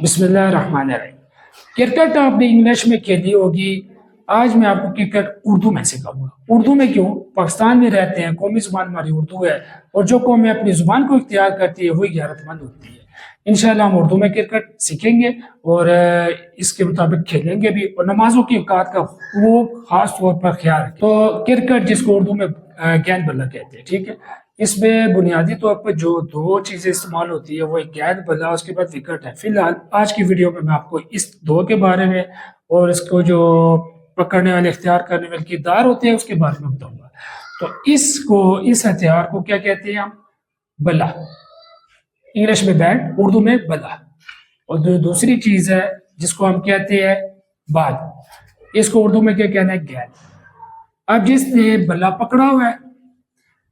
بسم اللہ الرحمن الرحیم۔ کرکٹ آپ نے انگلش میں کھیلی ہوگی، آج میں آپ کو کرکٹ اردو میں سکھاؤں گا۔ اردو میں کیوں؟ پاکستان میں رہتے ہیں، قومی زبان ہماری اردو ہے، اور جو قومیں اپنی زبان کو اختیار کرتی ہے وہی غیرت مند ہوتی ہے۔ انشاءاللہ ہم اردو میں کرکٹ سیکھیں گے اور اس کے مطابق کھیلیں گے بھی، اور نمازوں کی اوقات کا وہ خاص طور پر خیال رکھیں۔ تو کرکٹ جس کو اردو میں گیند بلا کہتے ہیں، ٹھیک ہے، اس میں بنیادی طور پر جو دو چیزیں استعمال ہوتی ہے وہ ایک گیند بلا، اس کے بعد وکٹ ہے۔ فی الحال آج کی ویڈیو میں آپ کو اس دو کے بارے میں اور اس کو جو پکڑنے والے اختیار کرنے والے کردار ہوتے ہیں اس کے بارے میں بتاؤں گا۔ تو اس ہتھیار کو کیا کہتے ہیں ہم؟ بلا، انگلش میں بیٹ، اردو میں بلا۔ اور جو دوسری چیز ہے جس کو ہم کہتے ہیں بال، اس کو اردو میں کیا کہنا ہے؟ گیند۔ اب جس نے بلا پکڑا ہوا ہے،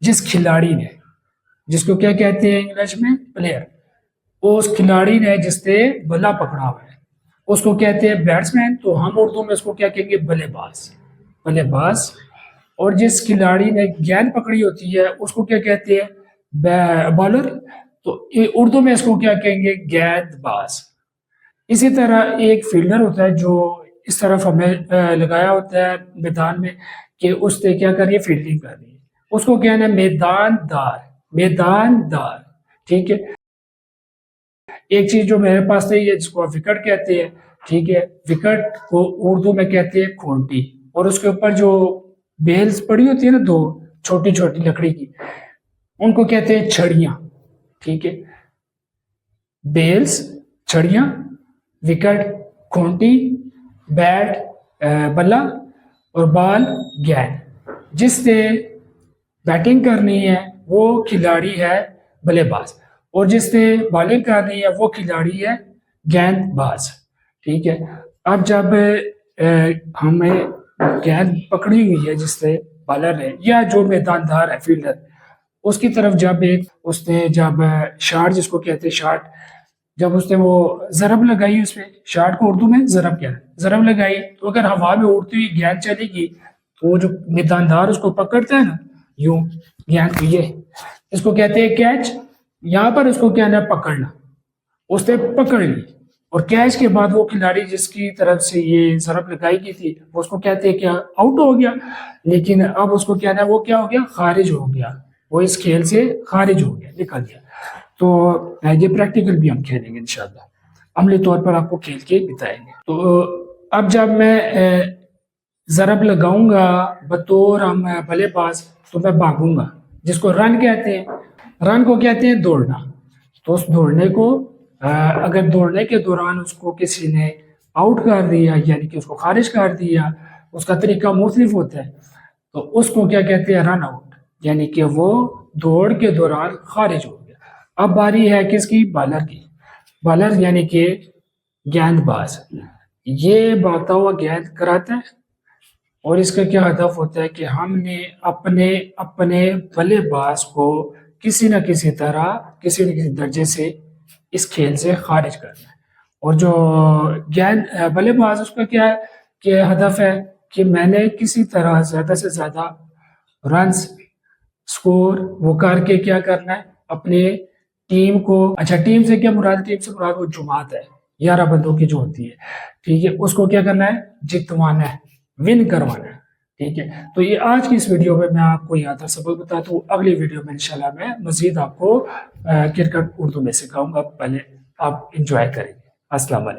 جس کھلاڑی نے، جس کو کیا کہتے ہیں انگلش میں؟ پلیئر، اس کھلاڑی نے جس نے بلا پکڑا ہوا ہے اس کو کہتے ہیں بیٹسمین، تو ہم اردو میں اس کو کیا کہیں گے؟ بلے باز، بلے باز۔ اور جس کھلاڑی نے گیند پکڑی ہوتی ہے اس کو کیا کہتے ہیں؟ بالر، تو اردو میں اس کو کیا کہیں گے؟ گیند باز۔ اسی طرح ایک فیلڈر ہوتا ہے جو اس طرف ہمیں لگایا ہوتا ہے میدان میں کہ اس نے کیا کری ہے؟ فیلڈنگ کر رہی ہے، اس کو کہنا ہے میدان دار، میدان دار، ٹھیک ہے۔ ایک چیز جو میرے پاس نہیں ہے جس کو وکٹ کہتے ہیں، ٹھیک ہے، وکٹ کو اردو میں کہتے ہیں کھونٹی، اور اس کے اوپر جو بیلز پڑی ہوتی ہے نا، دو چھوٹی چھوٹی لکڑی کی، ان کو کہتے ہیں چھڑیاں، ٹھیک ہے۔ بیلز چھڑیاں، وکٹ کھونٹی، بیٹ بلا، اور بال گیند۔ جس نے بیٹنگ کرنی ہے وہ کھلاڑی ہے بلے باز، اور جس نے بالنگ کرنی ہے وہ کھلاڑی ہے گیند باز، ٹھیک ہے۔ اب جب ہمیں گیند پکڑی ہوئی ہے جس نے، بالر ہے یا جو میدان دار ہے فیلڈر، اس کی طرف جب اس نے جب شاٹ، جس کو کہتے ہیں شاٹ، جب اس نے وہ ضرب لگائی، اس میں شاٹ کو اردو میں ضرب کیا ہے، ضرب لگائی، تو اگر ہوا میں اڑتی ہوئی گیند چلے گی تو وہ جو میدان دار اس کو پکڑتا ہے نا، یوں گیند کو، یہ اس کو کہتے ہیں کیچ۔ یہاں پر اس کو کہنا ہے پکڑنا، اس نے پکڑ لی، اور کیچ کے بعد وہ کھلاڑی جس کی طرف سے یہ ضرب لگائی گئی تھی وہ اس کو کہتے ہیں کیا؟ آؤٹ ہو گیا۔ لیکن اب اس کو کہنا ہے وہ کیا ہو گیا؟ خارج ہو گیا، وہ اس کھیل سے خارج ہو گیا، نکل گیا۔ تو یہ پریکٹیکل بھی ہم کھیلیں گے انشاءاللہ، عملی طور پر آپ کو کھیل کے بتائیں گے۔ تو اب جب میں ضرب لگاؤں گا بطور ہم بلے باز، تو میں بھاگوں گا، جس کو رن کہتے ہیں۔ رن کو کہتے ہیں دوڑنا۔ تو اس دوڑنے کو اگر دوڑنے کے دوران اس کو کسی نے آؤٹ کر دیا، یعنی کہ اس کو خارج کر دیا، اس کا طریقہ مختلف ہوتا ہے، تو اس کو کیا کہتے ہیں؟ رن آؤٹ، یعنی کہ وہ دوڑ کے دوران خارج ہو گیا۔ اب باری ہے کس کی؟ بالر کی۔ بالر یعنی کہ گیند باز، یہ بھاگتا ہوا گیند کراتا ہے، اور اس کا کیا ہدف ہوتا ہے کہ ہم نے اپنے بلے باز کو کسی نہ کسی طرح، کسی نہ کسی درجے سے اس کھیل سے خارج کرنا ہے۔ اور جو گیند بلے باز، اس کا کیا ہے کہ ہدف ہے کہ میں نے کسی طرح زیادہ سے زیادہ رنز سکور وہ کر کے کیا کرنا ہے؟ اپنے ٹیم کو، اچھا ٹیم سے کیا مراد؟ ٹیم سے مراد وہ جماعت ہے، 11 بندوں کی جو ہوتی ہے، ٹھیک ہے، اس کو کیا کرنا ہے؟ جتوانا ہے، ون کروانا ہے، ٹھیک ہے۔ تو یہ آج کی اس ویڈیو میں آپ کو یہاں تک سبق بتاتا ہوں، اگلی ویڈیو میں انشاءاللہ میں مزید آپ کو کرکٹ اردو میں سکھاؤں گا، پہلے آپ انجوائے کریں گے۔ السلام علیکم۔